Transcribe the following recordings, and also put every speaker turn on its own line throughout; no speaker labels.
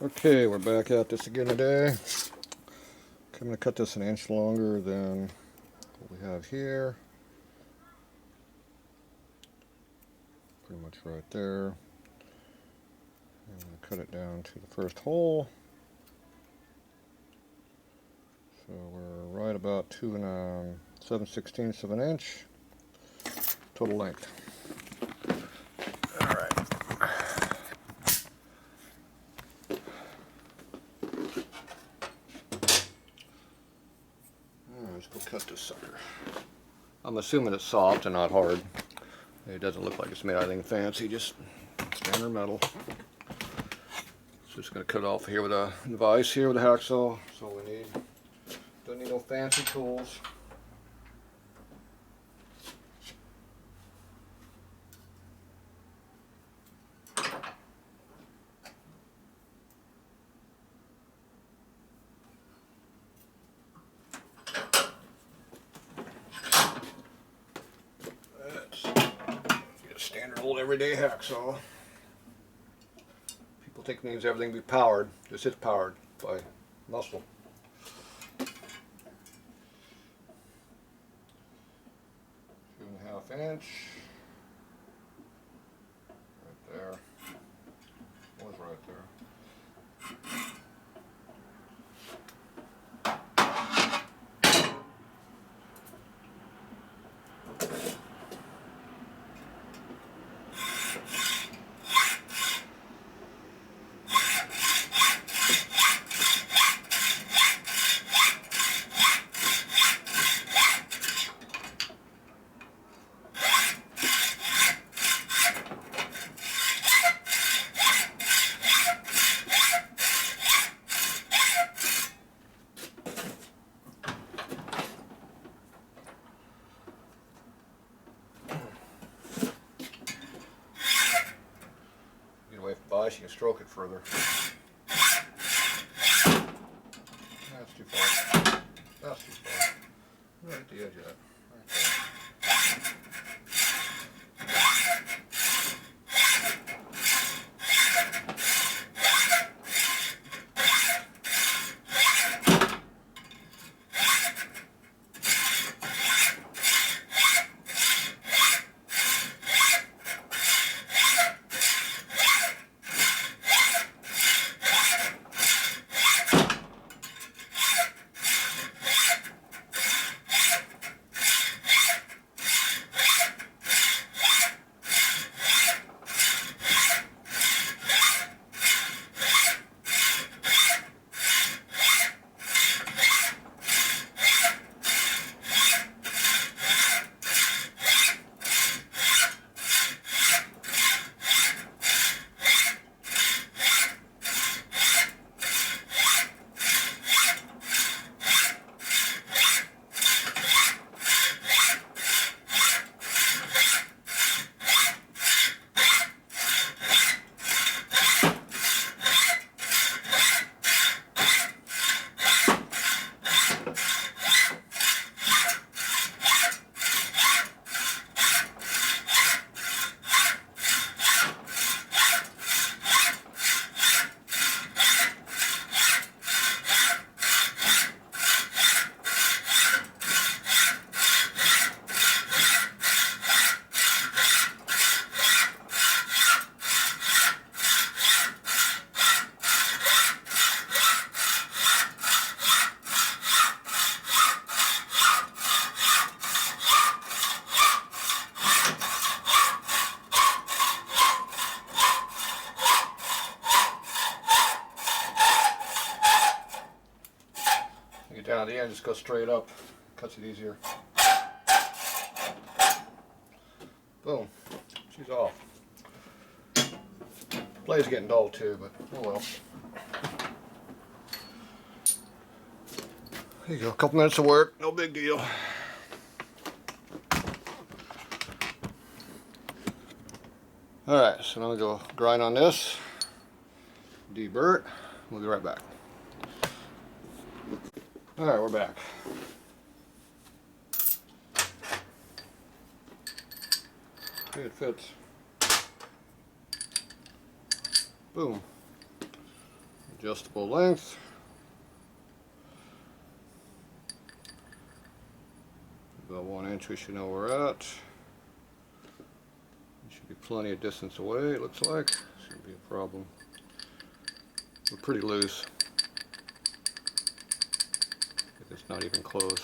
Okay, we're back at this again today. I'm going to cut this an inch longer than what we have here. Pretty much right there. I'm going to cut it down to the first hole. So we're right about 2 7/16 of an inch total length. Alright. Let's go cut this sucker. I'm assuming it's soft and not hard. It doesn't look like it's made anything fancy, just standard metal. So just going to cut it off here with a vise here with a hacksaw. That's all we need. Don't need no fancy tools. Standard old everyday hacksaw. People think it means everything be powered. This is powered by muscle. 2.5 inch. Right there. Was right there. You can stroke it further. That's too far. That's too far. Right at the edge of that. Right there. Get down to the end, just go straight up. Cuts it easier. Boom. She's off. Blade's getting dull too, but oh well. There you go, a couple minutes of work, no big deal. Alright, so now we go grind on this, deburr it, we'll be right back. Alright, we're back. Okay, it fits. Boom. adjustable length. About 1 inch we should know where we're at. Should be plenty of distance away, it looks like. Shouldn't be a problem. We're pretty loose. It's not even close.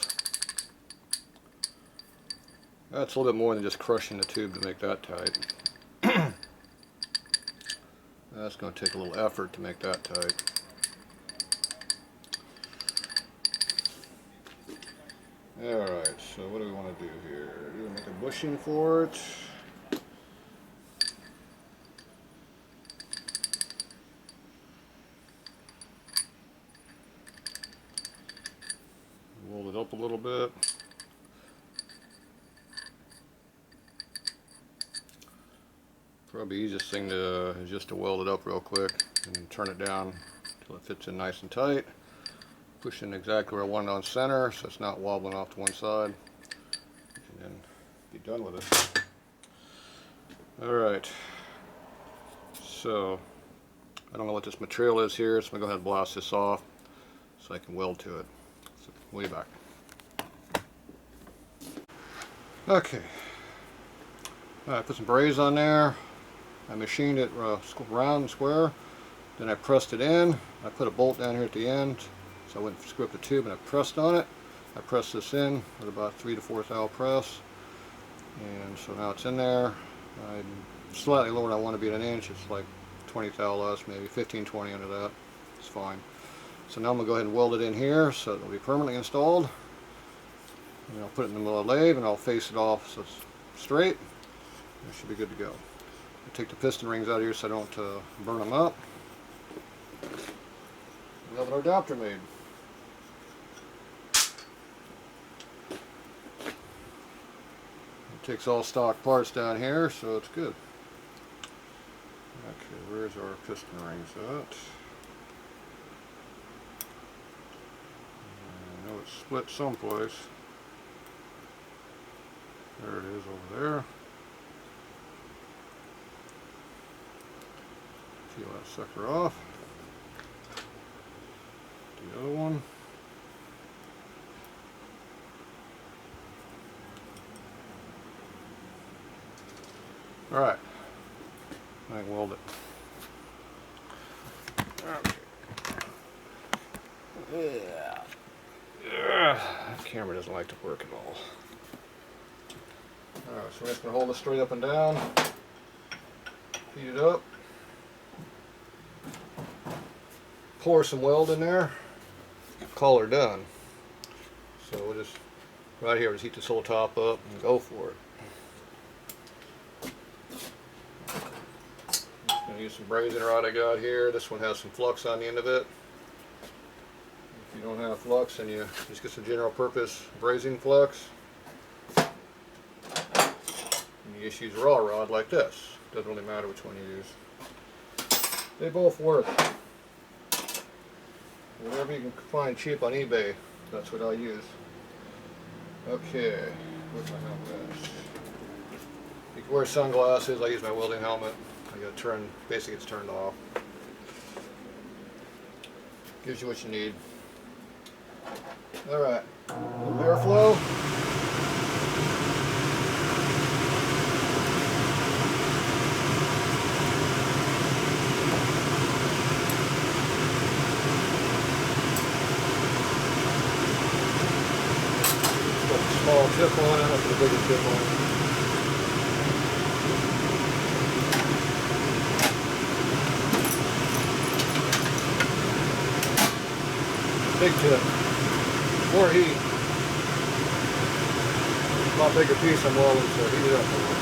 That's a little bit more than just crushing the tube to make that tight. That's going to take a little effort to make that tight. Alright, so what do we want to do here? Do we make a bushing for it? Roll it up a little bit. Probably the easiest thing to is just to weld it up real quick and turn it down until it fits in nice and tight. Push in exactly where I want it on center so it's not wobbling off to one side. And then be done with it. Alright. So I don't know what this material is here, so I'm going to go ahead and blast this off so I can weld to it. So we'll be back. Okay. Alright, put some braze on there. I machined it round and square. Then I pressed it in. I put a bolt down here at the end so I wouldn't screw up the tube, and I pressed on it. I pressed this in with about 3 to 4 thou press. And so now it's in there. I'm slightly lower than I want to be at an inch. It's like 20 thou less, maybe 15, 20 under that. It's fine. So now I'm going to go ahead and weld it in here so it'll be permanently installed. And I'll put it in the middle of the lathe and I'll face it off so it's straight. It should be good to go. I take the piston rings out of here so I don't burn them up. We have an adapter made. It takes all stock parts down here, so it's good. Okay, where's our piston rings at? I know it's split someplace. There it is over there. Peel that sucker off. The other one. Alright. I can weld it. Okay. Yeah. That camera doesn't like to work at all. Alright, so we're just going to hold this straight up and down. Heat it up. Pour some weld in there. Call her done. So we'll just, right here, just heat this whole top up and go for it. I'm going to use some brazing rod I got here. This one has some flux on the end of it. If you don't have flux, then you just get some general purpose brazing flux. And you just use a raw rod like this. Doesn't really matter which one you use. They both work. Whatever you can find cheap on eBay, that's what I use. Okay, where's my helmet? You can wear sunglasses. I use my welding helmet. I got to turn, basically it's turned off. Gives you what you need. Alright, airflow. Small tip on it, I'll put a bigger tip on it. Big tip. More heat. A lot bigger piece I'm welding, so heat it up a little.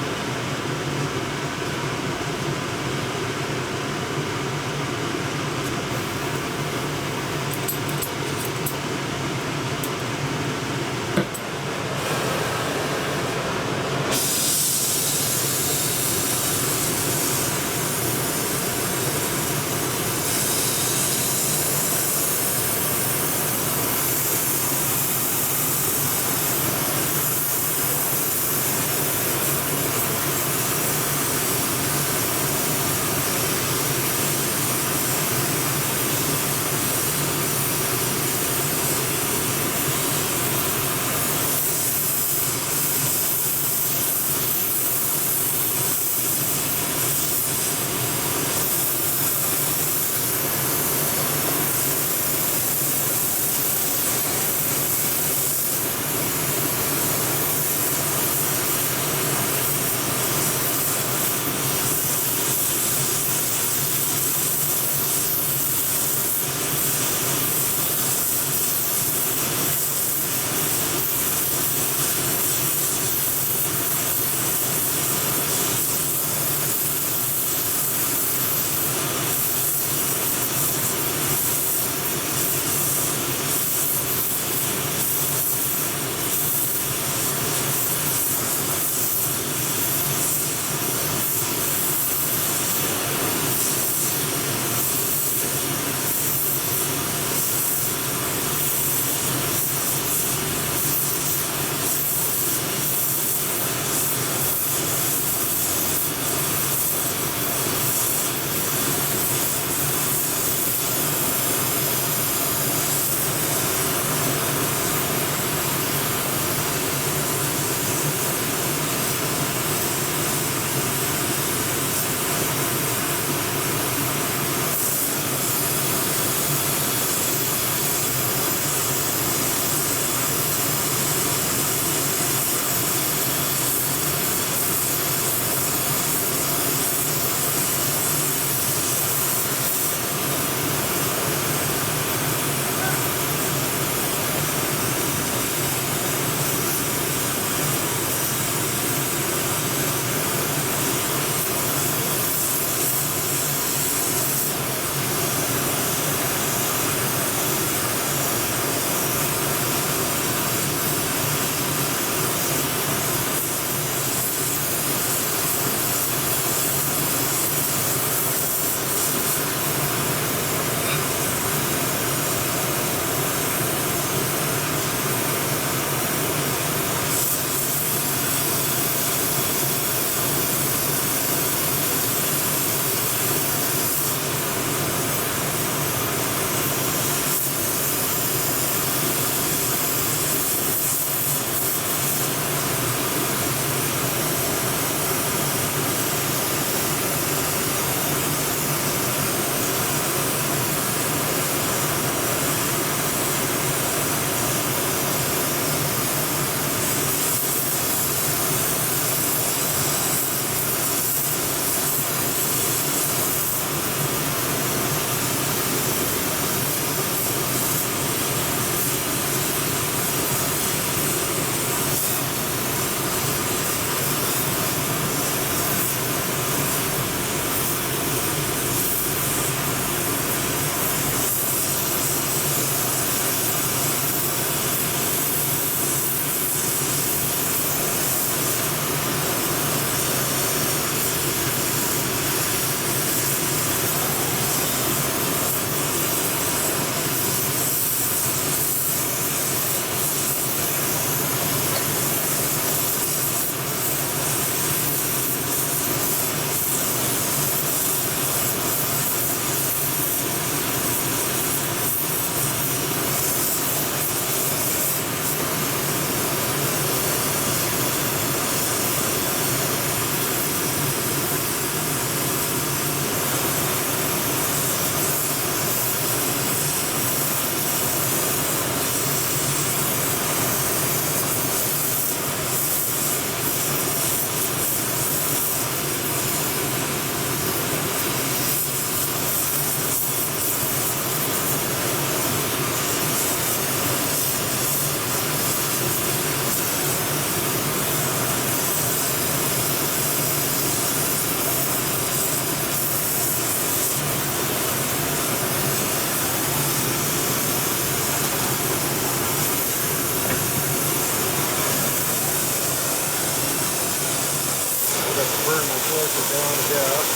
pressure down the gas.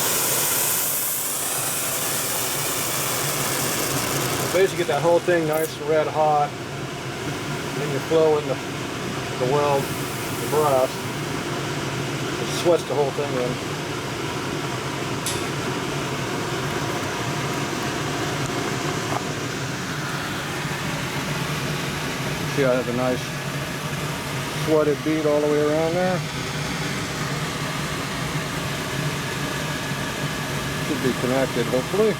Basically get that whole thing nice and red hot. And then you flow in the weld, the brass. It sweats the whole thing in. See, I have a nice sweated bead all the way around there. Should be connected, hopefully.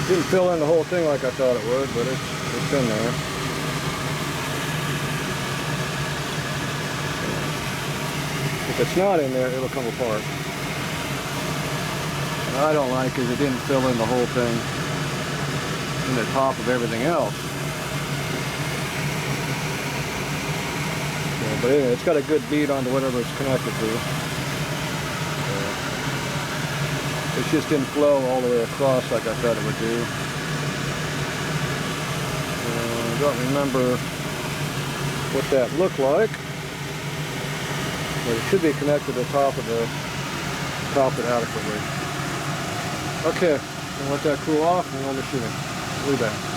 Didn't fill in the whole thing like I thought it would, but it's in there. If it's not in there, it'll come apart. What I don't like is it didn't fill in the whole thing in the top of everything else. Yeah, but anyway, it's got a good bead onto whatever it's connected to. It just didn't flow all the way across like I thought it would do. I don't remember what that looked like. But it should be connected to the top of it adequately. Okay, I'll let that cool off and we'll machine it. We'll be back.